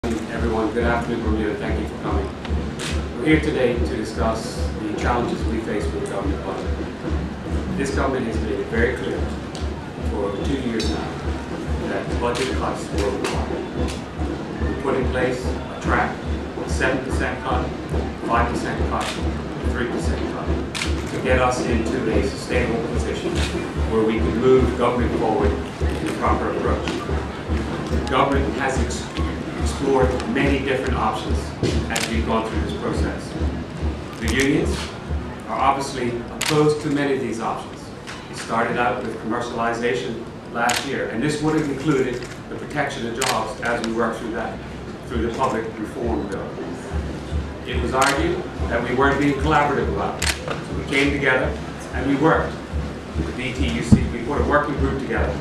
Everyone, good afternoon, Bermuda. Thank you for coming. We're here today to discuss the challenges we face with the government budget. This government has made it very clear for over 2 years now that budget cuts were required. We put in place a track, a 7% cut, 5% cut, 3% cut, to get us into a sustainable position where we can move government forward in the proper approach. The government has explored many different options as we've gone through this process. The unions are obviously opposed to many of these options. It started out with commercialization last year, and this would have included the protection of jobs as we worked through that, through the public reform bill. It was argued that we weren't being collaborative about it. So we came together and we worked with the BTUC. We put a working group together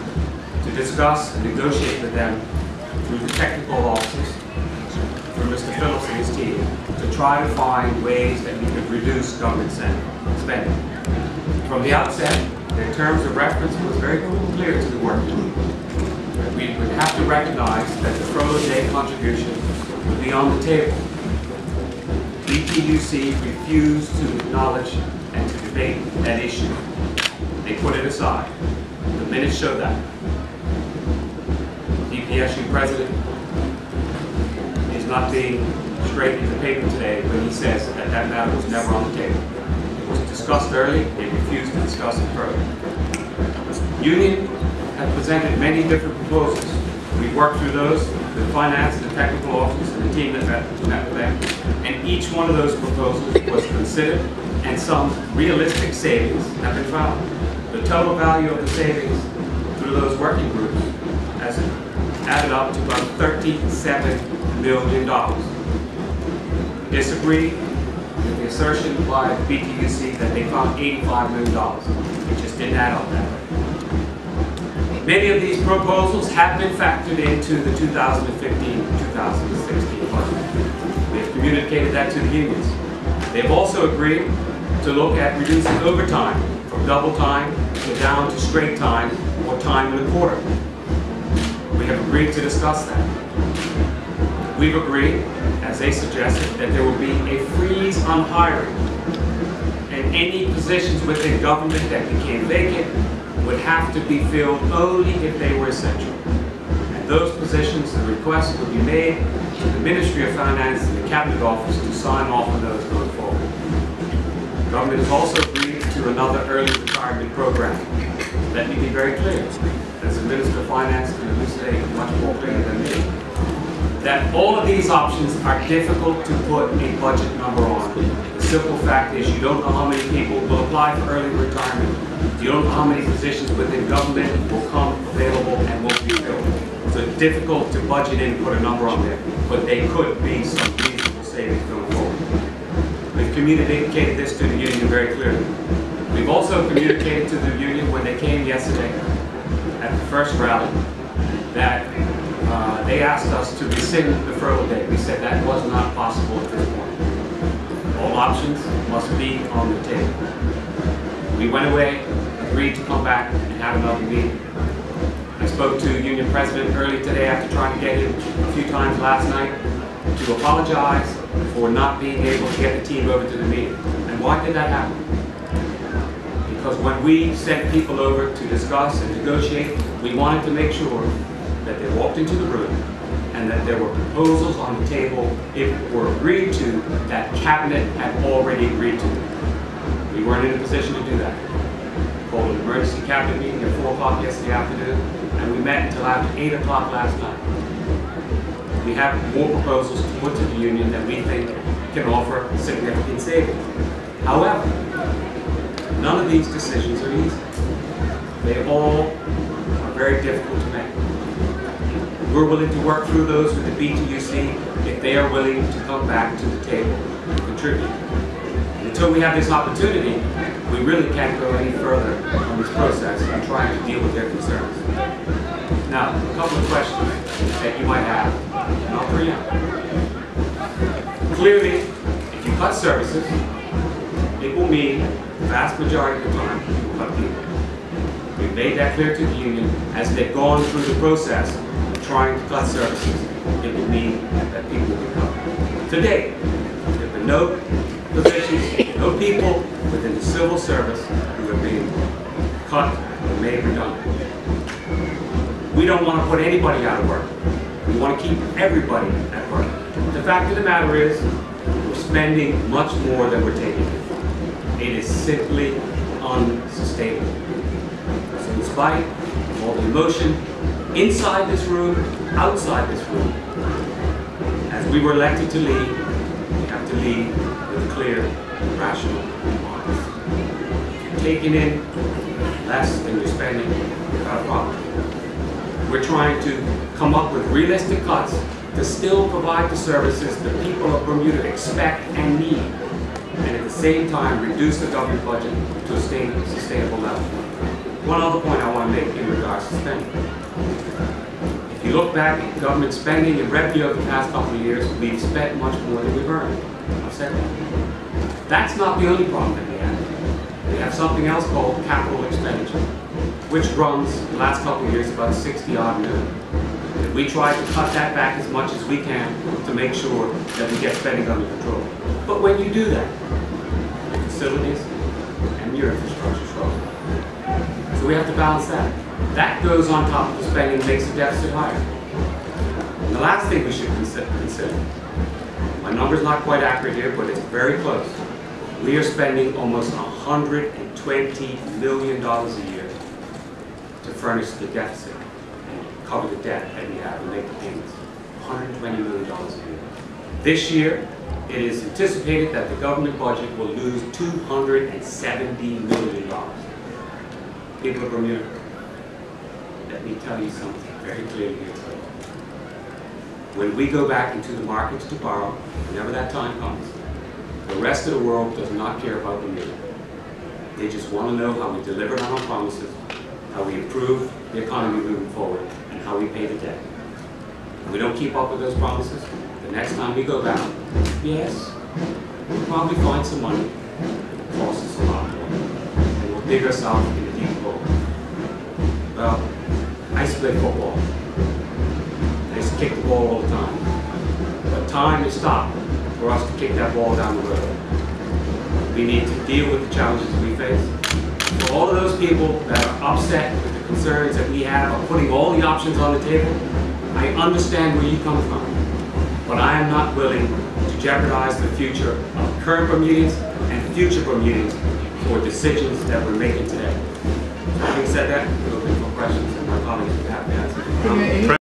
to discuss and negotiate with them through the technical offices, through Mr. Phillips and his team, to try to find ways that we could reduce government spending. From the outset, their terms of reference was very clear to the working group. We would have to recognize that the furlough day contribution would be on the table. BTUC refused to acknowledge and to debate that issue. They put it aside. The minutes show that. DPSU president is not being straight in the paper today when he says that that matter was never on the table. It was discussed early, they refused to discuss it further. The union has presented many different proposals. We worked through those, the finance, the technical office, and the team that met with them, and each one of those proposals was considered, and some realistic savings have been found. The total value of the savings through those working groups has added up to about $37 million. Disagree with the assertion by BTUC that they found $85 million. It just didn't add up that way. Many of these proposals have been factored into the 2015-2016 budget. We have communicated that to the unions. They've also agreed to look at reducing overtime from double time to down to straight time or time and a quarter. We have agreed to discuss that. We've agreed, as they suggested, that there will be a freeze on hiring, and any positions within government that became vacant would have to be filled only if they were essential. And those positions, the request would be made to the Ministry of Finance and the Cabinet Office to sign off on those going forward. The government has also agreed to another early retirement program. Let me be very clear, as the Minister of Finance can elucidate much more clearly than me, that all of these options are difficult to put a budget number on. The simple fact is you don't know how many people will apply for early retirement. You don't know how many positions within government will come available and will be filled. So it's difficult to budget in and put a number on there, but they could be some reasonable savings going forward. We've communicated this to the union very clearly. We've also communicated to the union when they came yesterday at the first rally that they asked us to rescind the furlough day. We said that was not possible at this point. All options must be on the table. We went away, agreed to come back and have another meeting. I spoke to Union President early today after trying to get him a few times last night to apologize for not being able to get the team over to the meeting. And why did that happen? Because when we sent people over to discuss and negotiate, we wanted to make sure that they walked into the room and that there were proposals on the table, if it were agreed to, that Cabinet had already agreed to. We weren't in a position to do that. We called an emergency Cabinet meeting at 4 o'clock yesterday afternoon, and we met until after 8 o'clock last night. We have more proposals to put to the union that we think can offer significant savings. However, none of these decisions are easy. They all are very difficult to make. We're willing to work through those with the BTUC if they are willing to come back to the table and contribute. Until we have this opportunity, we really can't go any further on this process and trying to deal with their concerns. Now, a couple of questions that you might have, and I'll preempt. Clearly, if you cut services, it will mean the vast majority of the time you will cut people. We've made that clear to the union as they've gone through the process of trying to cut services. it would mean that people will be covered. Today, there have been no positions, no people within the civil service who are being cut or made redundant. We don't want to put anybody out of work. We want to keep everybody at work. The fact of the matter is, we're spending much more than we're taking. It is simply unsustainable. So in spite of all the emotion inside this room, outside this room, as we were elected to lead, we have to lead with clear, rational minds. If you're taking in less than you're spending, you've got a problem. We're trying to come up with realistic cuts to still provide the services that people of Bermuda expect and need, and at the same time reduce the government budget to a sustainable level. One other point I want to make in regards to spending. If you look back at government spending and revenue over the past couple of years, we've spent much more than we've earned. I've said that. That's not the only problem that we have. We have something else called capital expenditure, which runs the last couple of years about 60-odd million. And we try to cut that back as much as we can to make sure that we get spending under control. But when you do that, your facilities and your infrastructure struggle. So we have to balance that. That goes on top of the spending and makes the deficit higher. And the last thing we should consider, my number's not quite accurate here, but it's very close. We are spending almost $120 million a year to furnish the deficit and cover the debt that we have and make the payments. $120 million a year. This year, it is anticipated that the government budget will lose $270 million. People of Bermuda, let me tell you something very clearly here today. When we go back into the markets to borrow, whenever that time comes, the rest of the world does not care about Bermuda. They just want to know how we delivered on our promises, how we improve the economy moving forward, and how we pay the debt. If we don't keep up with those promises, the next time we go back, yes, we'll probably find some money, but it costs us a lot more, and we'll dig ourselves in a deep hole. Well, I used to play football. I used to kick the ball all the time. But time is stopped for us to kick that ball down the road. We need to deal with the challenges we face. For all of those people that are upset with the concerns that we have of putting all the options on the table, I understand where you come from. But I am not willing to jeopardize the future of current Bermudians and future Bermudians for decisions that we're making today. Having said that, we're looking for questions, and my colleagues will have to answer.